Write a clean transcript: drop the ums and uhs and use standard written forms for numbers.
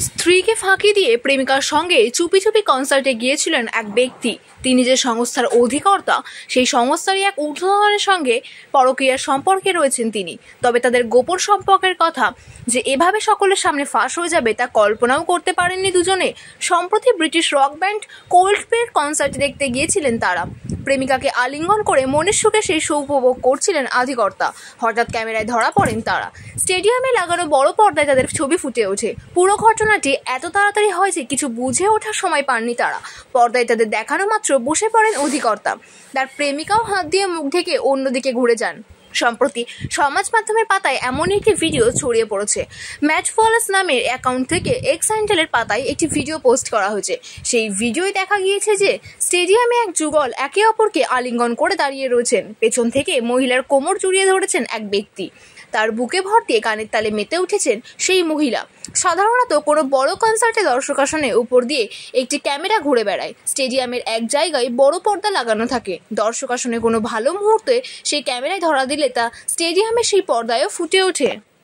স্ত্রীকে ফাঁকি দিয়ে প্রেমিকার সঙ্গে চুপি চুপি কনসার্টে গিয়েছিলেন এক ব্যক্তি। তিনি যে সংস্থার অধিকর্তা, সেই সংস্থারই এক ঊর্ধ্বতনের সঙ্গে পরকীয়ার সম্পর্কে রয়েছেন তিনি। তবে তাদের গোপন সম্পর্কের কথা যে এভাবে সকলের সামনে ফাঁস হয়ে যাবে তা কল্পনাও করতে পারেননি দুজনে। সম্প্রতি ব্রিটিশ রক ব্যান্ড কোল্ডপ্লের কনসার্টে দেখতে গিয়েছিলেন তারা। প্রেমিকাকে আলিঙ্গন করে মনের সুখে সেই শো উপভোগ করছিলেন আধিকর্তা। হঠাৎ ক্যামেরায় ধরা পড়েন তারা। স্টেডিয়ামে লাগানো বড় পর্দায় তাদের ছবি ফুটে ওঠে। পুরো ঘটনাটি এত তাড়াতাড়ি হয় যে কিছু বুঝে ওঠার সময় পাননি তারা। পর্দায় তাদের দেখানো মাত্র বসে পড়েন অধিকর্তা। তার প্রেমিকাও হাত দিয়ে মুখ ঢেকে অন্যদিকে ঘুরে যান। সম্প্রতি সমাজ মাধ্যমের পাতায় এমন একটি ভিডিও ছড়িয়ে পড়েছে। ম্যাট ফলোস নামের অ্যাকাউন্ট থেকে এক্স হ্যান্ডেলের পাতায় একটি ভিডিও পোস্ট করা হয়েছে। সেই ভিডিওয় দেখা গিয়েছে যে স্টেডিয়ামে এক যুগল একে অপরকে আলিঙ্গন করে দাঁড়িয়ে রয়েছেন। পেছন থেকে মহিলার কোমর জড়িয়ে ধরেছেন এক ব্যক্তি। তার বুকে ভর দিয়ে গানের তালে মেতে উঠেছেন সেই মহিলা। সাধারণত কোনো বড় কনসার্টে দর্শক আসনে উপর দিয়ে একটি ক্যামেরা ঘুরে বেড়ায়। স্টেডিয়ামের এক জায়গায় বড় পর্দা লাগানো থাকে। দর্শক আসনে কোনো ভালো মুহূর্তে সেই ক্যামেরায় ধরা দিলে তা স্টেডিয়ামের সেই পর্দায়ও ফুটে ওঠে।